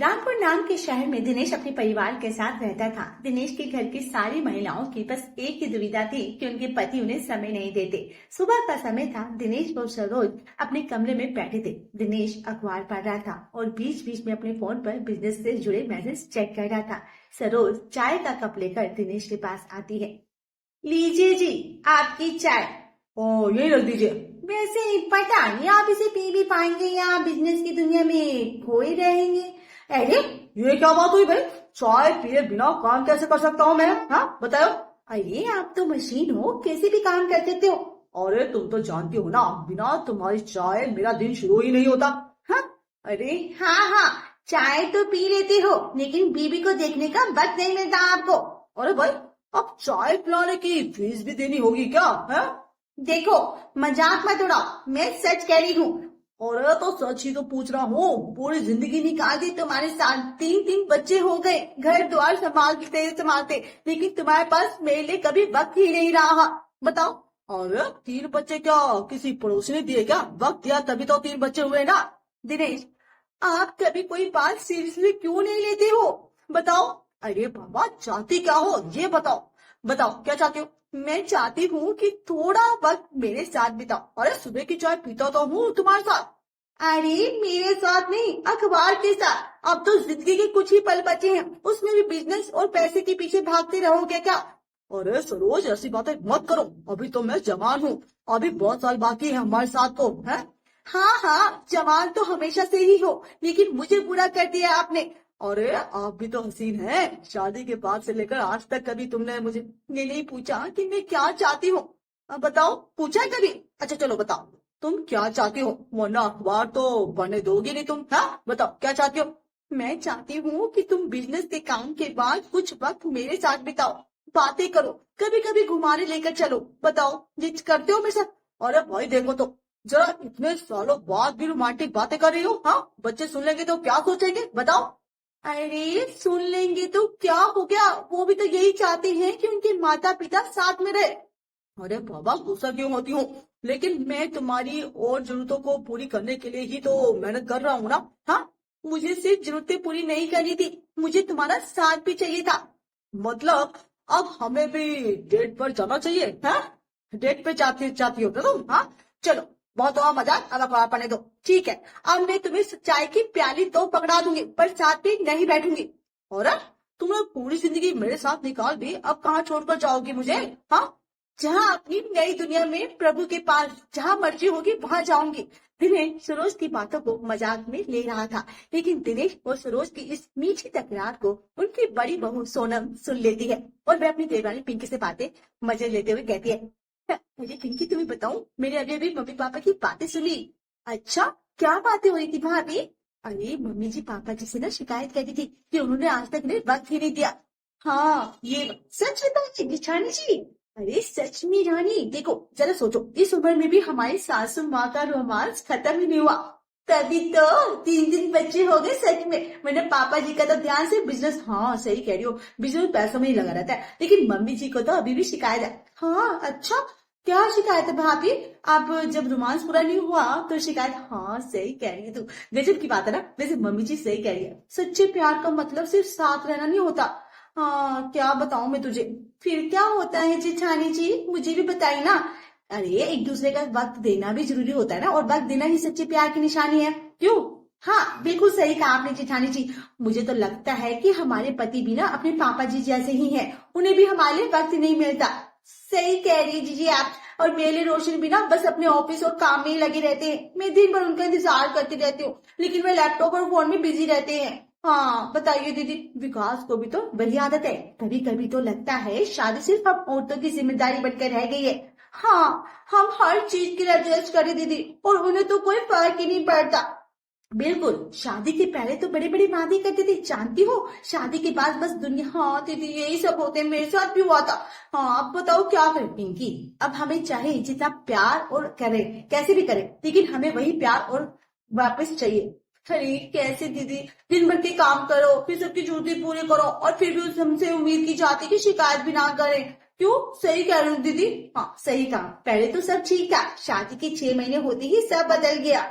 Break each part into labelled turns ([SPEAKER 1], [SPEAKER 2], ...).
[SPEAKER 1] रामपुर नाम के शहर में दिनेश अपने परिवार के साथ रहता था। दिनेश के घर की सारी महिलाओं की बस एक ही दुविधा थी कि उनके पति उन्हें समय नहीं देते। सुबह का समय था। दिनेश और सरोज अपने कमरे में बैठे थे। दिनेश अखबार पढ़ रहा था और बीच बीच में अपने फोन पर बिजनेस से जुड़े मैसेज चेक कर रहा था। सरोज चाय का कप लेकर दिनेश के पास आती है। लीजिए जी, आपकी चाय।
[SPEAKER 2] ओ, यही रख दीजिए।
[SPEAKER 1] वैसे पता नहीं आप इसे पी भी पाएंगे या बिजनेस की दुनिया में खोए रहेंगे।
[SPEAKER 2] अरे ये क्या बात हुई भाई? चाय पिए बिना काम कैसे कर सकता हूँ मैं? हाँ बताओ।
[SPEAKER 1] अरे आप तो मशीन हो, कैसे भी काम कर सकते हो।
[SPEAKER 2] अरे तुम तो जानती हो ना, बिना तुम्हारी चाय मेरा दिन शुरू ही नहीं होता।
[SPEAKER 1] हाँ? अरे हाँ, चाय तो पी लेते हो लेकिन बीबी को देखने का वक्त नहीं मिलता आपको।
[SPEAKER 2] अरे भाई, अब चाय पिलाने की फीस भी देनी होगी क्या है?
[SPEAKER 1] देखो मजाक मत उड़ाओ, मैं सच कह रही हूँ।
[SPEAKER 2] अरे तो सच ही तो पूछ रहा हूँ। पूरी जिंदगी निकाल दी तुम्हारे साथ, 3 बच्चे हो गए, घर द्वार संभालते, लेकिन तुम्हारे पास मेरे लिए कभी वक्त ही नहीं रहा। बताओ। अरे 3 बच्चे क्या किसी पड़ोसी ने दिए क्या? वक्त दिया तभी तो 3 बच्चे हुए ना।
[SPEAKER 1] दिनेश, आप कभी कोई बात सीरियसली क्यों नहीं लेते हो? बताओ।
[SPEAKER 2] अरे बाबा, चाहती क्या हो ये बताओ। बताओ क्या चाहती हो?
[SPEAKER 1] मैं चाहती हूँ कि थोड़ा वक्त मेरे साथ बिताओ।
[SPEAKER 2] अरे सुबह की चाय पीता तो हूँ तुम्हारे साथ।
[SPEAKER 1] अरे मेरे साथ नहीं, अखबार के साथ। अब तो जिंदगी के कुछ ही पल बचे हैं, उसमें भी बिजनेस और पैसे के पीछे भागते रहोगे क्या?
[SPEAKER 2] अरे सरोज, ऐसी बातें मत करो। अभी तो मैं जवान हूँ, अभी बहुत साल बाकी है हमारे साथ तो है।
[SPEAKER 1] हाँ, जवान तो हमेशा से ही हो, लेकिन मुझे बुरा कर दिया आपने।
[SPEAKER 2] अरे आप भी तो हसीन हैं। शादी के बाद से लेकर आज तक कभी तुमने मुझे
[SPEAKER 1] ये नहीं पूछा कि मैं क्या चाहती हूँ।
[SPEAKER 2] अब बताओ, पूछा है कभी? अच्छा चलो बताओ, तुम क्या चाहती हो, वरना अखबार तो पढ़ने दोगी नहीं तुम। हाँ बताओ क्या चाहती हो?
[SPEAKER 1] मैं चाहती हूँ कि तुम बिजनेस के काम के बाद कुछ वक्त मेरे साथ बिताओ, बातें करो, कभी कभी घुमाने लेकर चलो। बताओ ये करते हो मेरे साथ?
[SPEAKER 2] अरे भाई देखो तो, जरा इतने सालों बाद भी रोमांटिक बातें कर रही हो। हाँ, बच्चे सुन लेंगे तो क्या सोचेंगे बताओ।
[SPEAKER 1] अरे सुन लेंगे तो क्या हो गया, वो भी तो यही चाहते हैं कि उनके माता पिता साथ में रहे।
[SPEAKER 2] अरे बाबा, गुस्सा क्यों होती हूँ? लेकिन मैं तुम्हारी और जरूरतों को पूरी करने के लिए ही तो मेहनत कर रहा हूँ ना। हाँ,
[SPEAKER 1] मुझे सिर्फ जरूरतें पूरी नहीं करनी थी, मुझे तुम्हारा साथ भी चाहिए था।
[SPEAKER 2] मतलब अब हमें भी डेट पर जाना चाहिए? हाँ, डेट पे चाहती हो ना तुम? हाँ चलो, बहुत हुआ मजाक, अब अखबार पढ़ने दो।
[SPEAKER 1] ठीक है, अब मैं तुम्हें चाय की प्याली तो पकड़ा दूंगी, पर साथ में नहीं बैठूंगी।
[SPEAKER 2] और तुमने पूरी जिंदगी मेरे साथ निकाल दी, अब कहाँ छोड़कर जाओगी मुझे? हाँ,
[SPEAKER 1] जहाँ अपनी नई दुनिया में प्रभु के पास जहाँ मर्जी होगी वहां जाऊंगी। दिनेश सरोज की बातों को मजाक में ले रहा था, लेकिन दिनेश और सरोज की इस मीठी तकरार को उनकी बड़ी बहू सोनम सुन लेती है और वह अपनी देवरानी पिंकी से बातें मजे लेते हुए कहती है, अरे पिंकी तुम्हें बताऊं, मैंने अभी अभी मम्मी पापा की बातें सुनी। अच्छा, क्या बातें हो रही थी भाभी? अरे मम्मी जी पापा जी से ना शिकायत कर दी थी कि उन्होंने आज तक उन्हें वक्त ही नहीं दिया। हाँ, ये सच बताइए जिठानी जी। अरे सच में रानी, देखो जरा सोचो, इस उम्र में भी हमारी सासू माँ का रोमांस खत्म ही नहीं हुआ, तभी तो 3 बच्चे हो गए। सच में मैंने पापा जी का तो ध्यान से बिजनेस, हाँ सही कह रही हो, बिजनेस पैसों में ही लगा रहता है, लेकिन मम्मी जी को तो अभी भी शिकायत है। हाँ अच्छा, क्या शिकायत है भाभी? अब जब रोमांस पूरा नहीं हुआ तो शिकायत? हाँ सही कह रही है तू, गजब की बात है ना। वैसे मम्मी जी सही कह रही है, सच्चे प्यार का मतलब सिर्फ साथ रहना नहीं होता। हाँ क्या बताऊं मैं तुझे, फिर क्या होता है जेठानी जी, मुझे भी बताइए ना। अरे एक दूसरे का वक्त देना भी जरूरी होता है ना, और वक्त देना ही सच्चे प्यार की निशानी है। क्यों? हाँ बिल्कुल सही कहा आपने जेठानी जी। मुझे तो लगता है कि हमारे पति भी ना अपने पापा जी जैसे ही हैं, उन्हें भी हमारे लिए वक्त नहीं मिलता। सही कह रही है जीजी आप। और मेरे लिए रोशन भी ना बस अपने ऑफिस और काम में ही लगे रहते हैं, मैं दिन भर उनका इंतजार करती रहती हूँ, लेकिन वे लैपटॉप और फोन में बिजी रहते हैं। हाँ बताइए दीदी, विकास को भी तो वही आदत है। कभी कभी तो लगता है शादी सिर्फ हम औरतों की जिम्मेदारी बनकर रह गई है। हाँ, हम हर चीज के लिए एडजस्ट करें दीदी, और उन्हें तो कोई फर्क ही नहीं पड़ता। बिल्कुल, शादी के पहले तो बड़े बड़े वादे करते थे, जानती हो, शादी के बाद बस दुनिया। हाँ दीदी यही सब होते हैं, मेरे साथ भी हुआ था। हाँ अब बताओ क्या करें पिंकी, अब हमें चाहे जितना प्यार और करें, कैसे भी करें, लेकिन हमें वही प्यार और वापस चाहिए। अरे कैसे दीदी, दिन भर के काम करो, फिर सबकी जरूरतें पूरी करो, और फिर भी हमसे उम्मीद की जाती कि शिकायत भी ना करें। क्यों? सही कह रही हूँ दीदी। हाँ सही कहा, पहले तो सब ठीक था, शादी के 6 महीने होते ही सब बदल गया।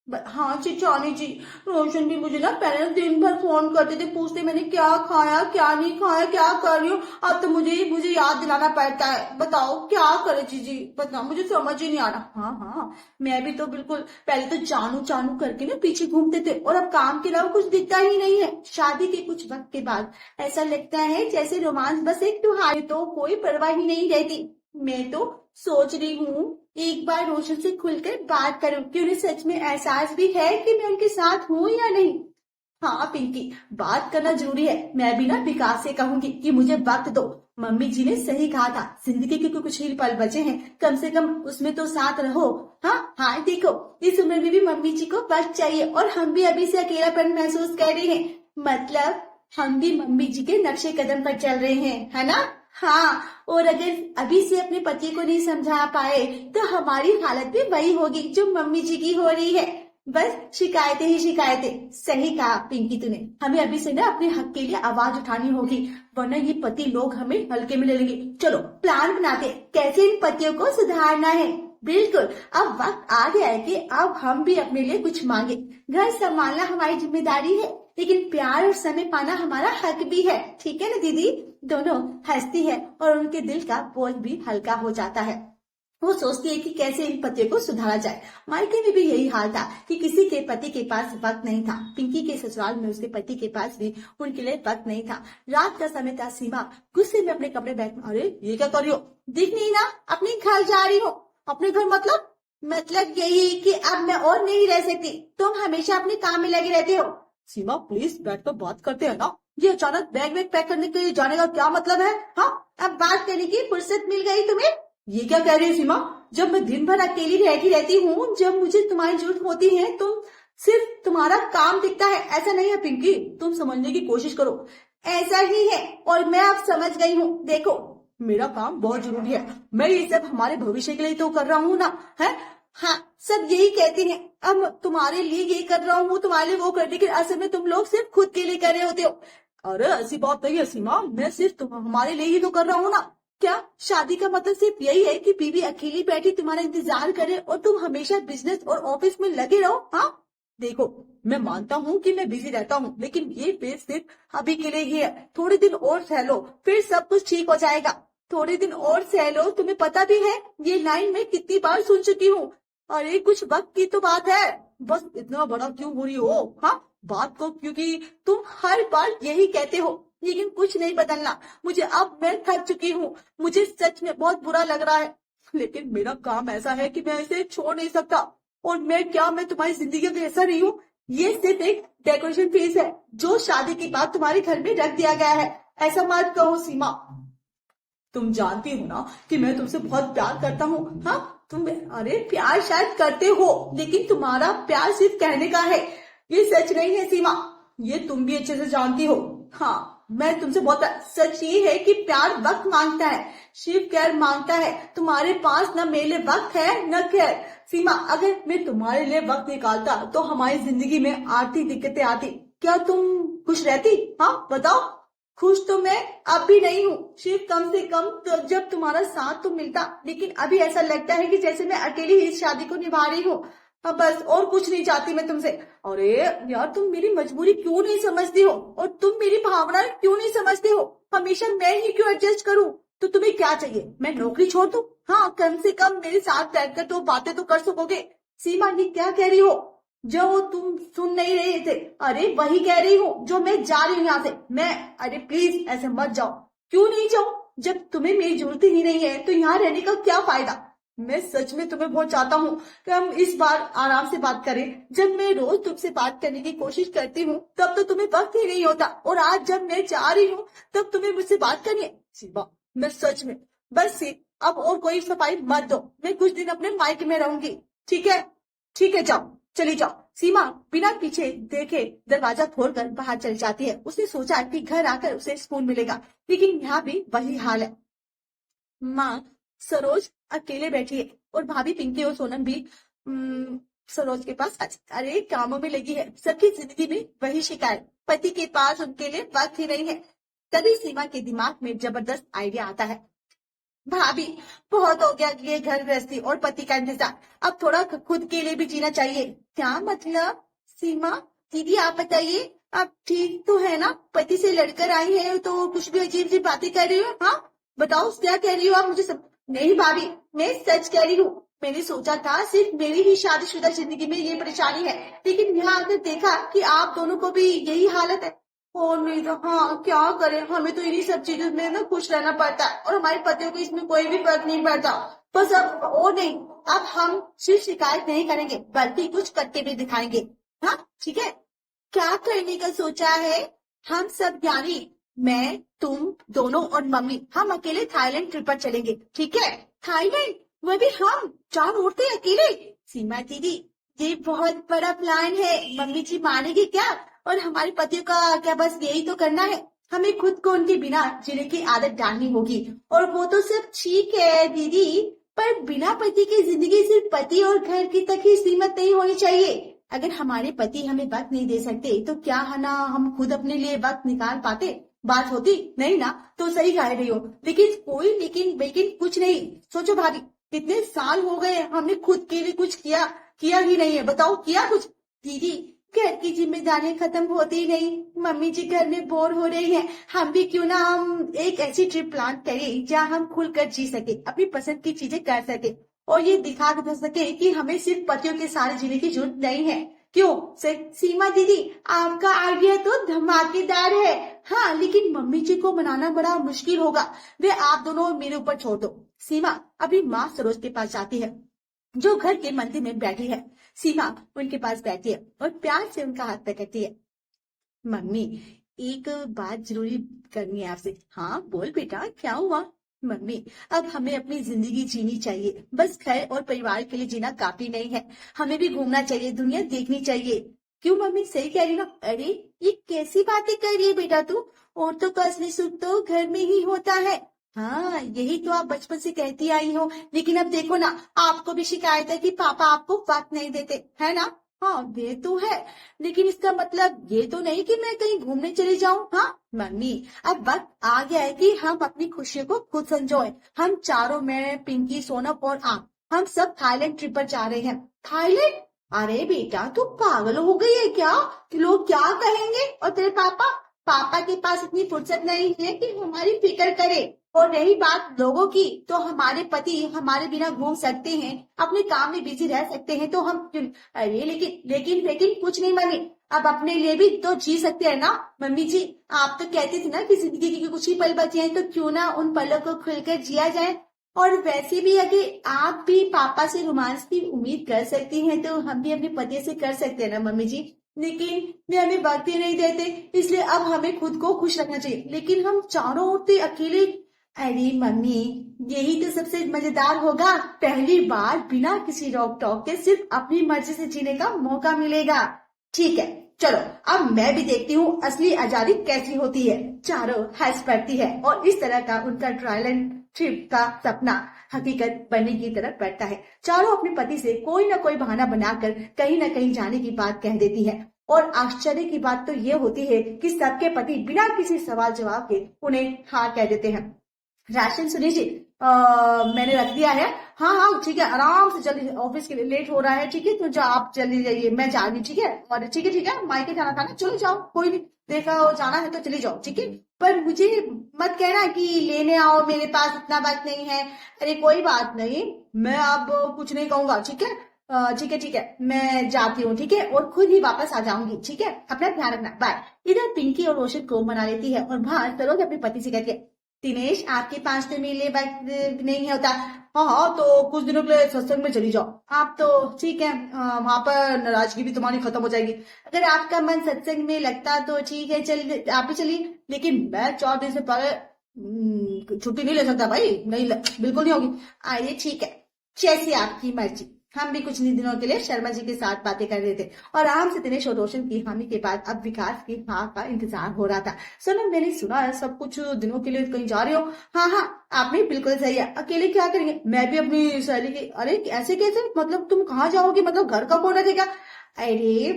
[SPEAKER 2] हाँ चिचानी जी, रोशन भी मुझे ना पहले दिन भर फोन करते थे, पूछते मैंने क्या खाया क्या नहीं खाया, क्या कर रही हूँ। अब तो मुझे याद दिलाना पड़ता है। बताओ क्या करे जी, बताओ, मुझे समझ ही नहीं आ रहा। हाँ हाँ, मैं भी तो बिल्कुल पहले तो जानू जानू करके ना पीछे घूमते थे, और अब काम के अलावा कुछ दिखता ही नहीं है। शादी के कुछ वक्त के बाद ऐसा लगता है जैसे रोमांस बस एक त्योहार, तो कोई परवाह ही नहीं रहती। मैं तो सोच रही हूँ एक बार रोशन से खुलकर बात करूं कि उन्हें सच में एहसास भी है कि मैं उनके साथ हूँ या नहीं। हाँ पिंकी, बात करना जरूरी है। मैं भी ना विकास से कहूंगी कि मुझे वक्त दो। मम्मी जी ने सही कहा था, जिंदगी के कुछ ही पल बचे हैं, कम से कम उसमें तो साथ रहो। हाँ हाँ, देखो इस उम्र में भी मम्मी जी को वक्त चाहिए, और हम भी अभी से अकेलापन महसूस कर रहे हैं। मतलब हम भी मम्मी जी के नक्शे कदम पर चल रहे हैं, है ना। हाँ, और अगर अभी से अपने पति को नहीं समझा पाए तो हमारी हालत भी वही होगी जो मम्मी जी की हो रही है। बस शिकायतें ही शिकायतें। सही कहा पिंकी तूने, हमें अभी से ना अपने हक के लिए आवाज उठानी होगी, वरना ये पति लोग हमें हल्के में ले लेंगे। चलो प्लान बनाते कैसे इन पतियों को सुधारना है। बिल्कुल, अब वक्त आ गया है कि अब हम भी अपने लिए कुछ मांगे। घर संभालना हमारी जिम्मेदारी है, लेकिन प्यार और समय पाना हमारा हक भी है। ठीक है ना दीदी। दोनों हंसती है और उनके दिल का बोझ भी हल्का हो जाता है। वो सोचती है कि कैसे इन पतियों को सुधारा जाए। मायके में भी यही हाल था कि किसी के पति के पास वक्त नहीं था। पिंकी के ससुराल में उसके पति के पास भी उनके लिए वक्त नहीं था। रात का समय था। सीमा गुस्से में अपने कपड़े बैग में, अरे ये क्या कर रही हो, दिख नहीं ना, अपने घर जा रही हो। अपने घर मतलब यही कि अब मैं और नहीं रह सकती। तुम हमेशा अपने काम में लगे रहते हो। सीमा प्लीज बैठ कर बात करते हैं ना, ये अचानक बैग पैक करने के लिए जाने का क्या मतलब है। हाँ, अब बात करने की फुर्सत मिल गई तुम्हें। ये क्या कह रही है सीमा, जब मैं दिन भर अकेली रहती हूँ, जब मुझे तुम्हारी जरूरत होती है तुम सिर्फ तुम्हारा काम दिखता है। ऐसा नहीं है पिंकी, तुम समझने की कोशिश करो। ऐसा ही है, और मैं अब समझ गई हूँ। देखो मेरा काम बहुत जरूरी है, मैं ये सब हमारे भविष्य के लिए तो कर रहा हूँ ना, है। हाँ, सब यही कहते हैं, अब तुम्हारे लिए ये कर रहा हूँ, तुम्हारे लिए वो कर, लेकिन असल में तुम लोग सिर्फ खुद के लिए कर रहे होते हो। अरे ऐसी बात नहीं है सीमा, मैं सिर्फ हमारे लिए ही तो कर रहा हूँ ना। क्या शादी का मतलब सिर्फ यही है कि बीवी अकेली बैठी तुम्हारा इंतजार करे और तुम हमेशा बिजनेस और ऑफिस में लगे रहो। हाँ देखो, मैं मानता हूँ कि मैं बिजी रहता हूँ, लेकिन ये फेज सिर्फ अभी के लिए ही है। थोड़े दिन और सह लो, फिर सब कुछ ठीक हो जाएगा। थोड़े दिन और सह लो, तुम्हें पता भी है ये लाइन मैं कितनी बार सुन चुकी हूँ। अरे कुछ वक्त की तो बात है, बस इतना बड़ा क्यों हो रही हो। हाँ बात को, क्योंकि तुम हर बार यही कहते हो, लेकिन कुछ नहीं बदलना। मुझे अब मैं थक चुकी हूँ, मुझे सच में बहुत बुरा लग रहा है, लेकिन मेरा काम ऐसा है कि मैं इसे छोड़ नहीं सकता। और मैं तुम्हारी जिंदगी का ऐसा नहीं हूँ। ये सिर्फ एक डेकोरेशन पीस है जो शादी के बाद तुम्हारे घर में रख दिया गया है। ऐसा मत कहो सीमा, तुम जानती हो ना कि मैं तुमसे बहुत प्यार करता हूँ। हाँ तुम, अरे प्यार शायद करते हो, लेकिन तुम्हारा प्यार सिर्फ कहने का है, ये सच नहीं है सीमा। ये तुम भी अच्छे से जानती हो। हाँ मैं तुमसे बहुत, सच ये है कि प्यार वक्त मांगता है, शिव केयर मांगता है। तुम्हारे पास न मेरे लिए वक्त है न केयर। सीमा अगर मैं तुम्हारे लिए वक्त निकालता तो हमारी जिंदगी में आर्थिक दिक्कतें आती, क्या तुम खुश रहती। हाँ बताओ। खुश तो मैं अब भी नहीं हूँ शिव, कम से कम तो जब तुम्हारा साथ तो मिलता, लेकिन अभी ऐसा लगता है कि जैसे मैं अकेली ही इस शादी को निभा रही हूँ। अब बस और कुछ नहीं चाहती मैं तुमसे। अरे यार तुम मेरी मजबूरी क्यों नहीं समझती हो, और तुम मेरी भावनाएं क्यों नहीं समझते हो। हमेशा मैं ही क्यों एडजस्ट करूँ। तो तुम्हें क्या चाहिए, मैं नौकरी छोड़ दूं। हाँ कम से कम मेरे साथ बैठकर तो बातें तो कर सकोगे। सीमा ये क्या कह रही हो जो तुम सुन नहीं रहे थे। अरे वही कह रही हूँ जो मैं जा रही हूँ यहाँ से। अरे प्लीज ऐसे मत जाओ। क्यों नहीं जाऊं, जब तुम्हें मेरी जरूरत ही नहीं है तो यहाँ रहने का क्या फायदा। मैं सच में तुम्हें बहुत चाहता हूँ कि हम इस बार आराम से बात करें। जब मैं रोज तुमसे बात करने की कोशिश करती हूँ तब तो तुम्हें वक्त ही नहीं होता, और आज जब मैं जा रही हूँ तब तुम्हें मुझसे बात करनी है। सीमा मैं सच में, बस अब और कोई सफाई मत दो, मैं कुछ दिन अपने मायके में रहूंगी। ठीक है जाओ, चली जाओ। सीमा बिना पीछे देखे दरवाजा खोलकर बाहर चली जाती है। उसने सोचा कि घर आकर उसे सुकून मिलेगा, लेकिन यहाँ भी वही हाल है। माँ सरोज अकेले बैठी है, और भाभी पिंकी और सोनम भी सरोज के पास अरे कामों में लगी है। सबकी जिंदगी में वही शिकायत, पति के पास उनके लिए वक्त ही नहीं है। तभी सीमा के दिमाग में जबरदस्त आइडिया आता है।
[SPEAKER 1] भाभी, बहुत हो गया ये घर गृहस्थी और पति का इंतजार। अब थोड़ा खुद के लिए भी जीना चाहिए। क्या मतलब? सीमा दीदी, आप बताइए, आप ठीक तो है ना? पति से लड़कर आई है तो कुछ भी अजीब सी बातें कर रही हो। हाँ बताओ, क्या कह रही हो आप? मुझे सब नहीं भाभी, मैं सच कह रही हूँ। मैंने सोचा था सिर्फ मेरी ही शादीशुदा जिंदगी में ये परेशानी है, लेकिन यहाँ आकर देखा कि आप दोनों को भी यही हालत है। और नहीं तो हाँ, क्या करें, हमें तो इन्हीं सब चीजों में ना खुश रहना पड़ता है और हमारे पतियों को इसमें कोई भी फर्क नहीं पड़ता। बस अब और नहीं, अब हम सिर्फ शिकायत नहीं करेंगे बल्कि कुछ करके भी दिखाएंगे। हाँ ठीक है, क्या करने का सोचा है? हम सब यानी मैं, तुम दोनों और मम्मी, हम अकेले थाईलैंड ट्रिप पर चलेंगे, ठीक है? थाईलैंड? वो भी हम 4 औरतें अकेले? सीमा दीदी, ये बहुत बड़ा प्लान है, मम्मी जी मानेगी क्या? और हमारे पतियों का क्या बस यही तो करना है? हमें खुद को उनके बिना जीने की आदत डालनी होगी। और वो तो सब ठीक है दीदी, पर बिना पति की जिंदगी सिर्फ पति और घर की तक ही सीमित नहीं होनी चाहिए। अगर हमारे पति हमें वक्त नहीं दे सकते तो क्या है ना, हम खुद अपने लिए वक्त निकाल पाते? बात होती नहीं ना? तो सही कह रही हो, लेकिन कोई लेकिन लेकिन कुछ नहीं। सोचो भाभी, कितने साल हो गए हमने खुद के लिए कुछ किया ही नहीं है। बताओ किया कुछ? दीदी, घर की जिम्मेदारियां खत्म होती ही नहीं, मम्मी जी घर में बोर हो रही हैं। हम भी क्यों ना हम एक ऐसी ट्रिप प्लान करें जहां हम खुलकर जी सके, अपनी पसंद की चीजें कर सके और ये दिखा कर सके कि हमें सिर्फ पतियों के सारे जीने की जरूरत नहीं है। क्यों सीमा दीदी, आपका आइडिया तो धमाकेदार है। हाँ, लेकिन मम्मी जी को मनाना बड़ा मुश्किल होगा। वे आप दोनों मेरे ऊपर छोड़ दो। सीमा अभी माँ सरोज के पास जाती है जो घर के मंदिर में बैठी है। सीमा उनके पास बैठी है और प्यार से उनका हाथ पकड़ती है। मम्मी, एक बात जरूरी करनी है आपसे। हाँ बोल बेटा, क्या हुआ? मम्मी, अब हमें अपनी जिंदगी जीनी चाहिए, बस घर और परिवार के लिए जीना काफी नहीं है। हमें भी घूमना चाहिए, दुनिया देखनी चाहिए। क्यों मम्मी, सही कह रही ना? अरे ये कैसी बातें कर रही है बेटा तू? औरतों का असली सुख तो घर में ही होता है। हाँ, यही तो आप बचपन से कहती आई हो, लेकिन अब देखो ना, आपको भी शिकायत है कि पापा आपको वक्त नहीं देते, है ना? हाँ ये तो है, लेकिन इसका मतलब ये तो नहीं कि मैं कहीं घूमने चली जाऊं। हाँ मम्मी, अब वक्त आ गया है कि हम अपनी खुशियों को खुद संजोए। हम चारों, मैं, पिंकी, सोनम और आप, हम सब थाईलैंड ट्रिप पर जा रहे हैं। थाईलैंड? अरे बेटा तू पागल हो गई है क्या? कि लोग क्या कहेंगे? और तेरे पापा के पास इतनी फुर्सत नहीं है कि हमारी फिक्र करे। और रही बात लोगों की, तो हमारे पति हमारे बिना घूम सकते हैं, अपने काम में बिजी रह सकते हैं, तो हम क्यों? अरे लेकिन कुछ नहीं मम्मी, अब अपने लिए भी तो जी सकते हैं ना। मम्मी जी, आप तो कहती थी ना कि जिंदगी के कुछ ही पल बचे हैं, तो क्यों ना उन पलों को खुलकर जिया जाए। और वैसे भी अगर आप भी पापा से रोमांस की उम्मीद कर सकती हैं तो हम भी अपने पति से कर सकते हैं ना मम्मी जी। लेकिन वे हमें वक्त ही नहीं देते, इसलिए अब हमें खुद को खुश रखना चाहिए। लेकिन हम चारों औरतें अकेले? अरे मम्मी, यही तो सबसे मजेदार होगा। पहली बार बिना किसी रोक टोक के सिर्फ अपनी मर्जी से जीने का मौका मिलेगा। ठीक है, चलो अब मैं भी देखती हूँ असली आजादी कैसी होती है। चारों हंस पड़ती है और इस तरह का उनका थाईलैंड ट्रिप का सपना हकीकत बनने की तरफ बढ़ता है। चारों अपने पति से कोई ना कोई बहाना बनाकर कहीं ना कहीं जाने की बात कह देती है। और आश्चर्य की बात तो ये होती है कि सबके पति बिना किसी सवाल जवाब के उन्हें हाँ कह देते हैं। राशन सुनील जी, मैंने रख दिया है। हाँ हाँ ठीक है, आराम से जल्दी, ऑफिस के लिए लेट हो रहा है। ठीक है, तो आप जल्दी जाइए, मैं जा रही। ठीक है, और ठीक है, मायके जाना था ना, चलो जाओ, कोई नहीं, देखा हो जाना है तो चली जाओ। ठीक है, पर मुझे मत कहना कि लेने आओ, मेरे पास इतना वक्त नहीं है। अरे कोई बात नहीं, मैं अब कुछ नहीं कहूंगा। ठीक है, ठीक है, मैं जाती हूँ। ठीक है, और खुद ही वापस आ जाऊंगी। ठीक है, अपना ध्यान रखना, बाय। इधर पिंकी और रोशन को मना लेती है और वहां सरोज अपने पति से कहती है, दिनेश आपके पास तो मेरे लिए वक्त नहीं होता। हाँ तो कुछ दिनों के लिए सत्संग में चली जाओ आप तो। ठीक है, वहां पर नाराजगी भी तुम्हारी खत्म हो जाएगी। अगर आपका मन सत्संग में लगता तो ठीक है, चल आप भी चलिए, लेकिन मैं 4 दिन से पहले छुट्टी नहीं ले सकता भाई, नहीं बिल्कुल नहीं होगी। आइए ठीक है, जैसी आपकी मर्जी। हम भी कुछ दिनों के लिए शर्मा जी के साथ बातें कर रहे थे और आराम से दिनेश और रोशन की हामी के बाद अब विकास की हाँ का इंतजार हो रहा था। सोनम, मैंने सुना है सब कुछ दिनों के लिए कहीं जा रहे हो? हाँ, आपने बिल्कुल सही है, अकेले क्या करेंगे, मैं भी अपनी सहेली की। अरे ऐसे कैसे, मतलब तुम कहाँ जाओगे, मतलब घर का कौन रखेगा? अरे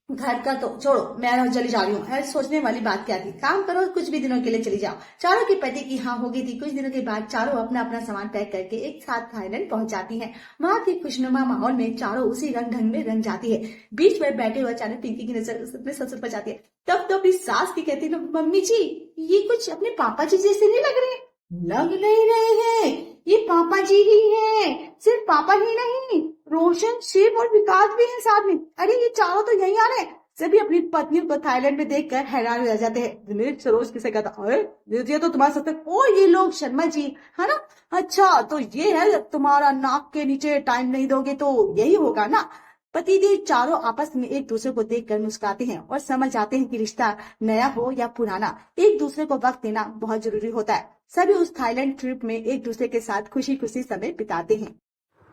[SPEAKER 2] घर का तो छोड़ो, मैं चली जा रही हूँ। ऐसे सोचने वाली बात क्या थी, काम करो, कुछ भी दिनों के लिए चली जाओ। चारों की पति की हाँ हो गई थी। कुछ दिनों के बाद चारों अपना अपना सामान पैक करके एक साथ थाईलैंड पहुंच जाती हैं। वहां के खुशनुमा माहौल में चारों उसी रंग ढंग में रंग जाती है। बीच में बैठे हुए अचानक पिंकी की नजर अपने ससुर पर जाती है। तब तो अपनी सास की कहती है, मम्मी जी ये कुछ अपने पापा जी जैसे नहीं लग रहे। लग नहीं रहे हैं, ये पापा जी ही हैं। सिर्फ पापा ही नहीं, रोशन, शिव और विकास भी हैं साथ में। अरे ये चारों तो यहीं आ रहे हैं। सभी अपनी पत्नियों को थाईलैंड में देखकर हैरान रह जाते हैं। दिनेश सरोज किसे कहता, अरे ये तो तुम्हारा सत्य। ओ ये लोग शर्मा जी है ना, अच्छा तो ये है तुम्हारा नाक के नीचे टाइम नहीं दोगे तो यही होगा ना। पतिदेव चारों आपस में एक दूसरे को देखकर मुस्कुराते हैं और समझ जाते हैं कि रिश्ता नया हो या पुराना, एक दूसरे को वक्त देना बहुत जरूरी होता है। सभी उस थाईलैंड ट्रिप में एक दूसरे के साथ खुशी खुशी समय बिताते हैं।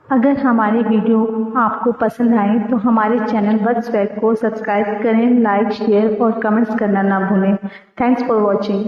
[SPEAKER 3] अगर हमारी वीडियो आपको पसंद आए तो हमारे चैनल वत्स स्वैग को सब्सक्राइब करें, लाइक, शेयर और कमेंट्स करना ना भूलें। Thanks for watching.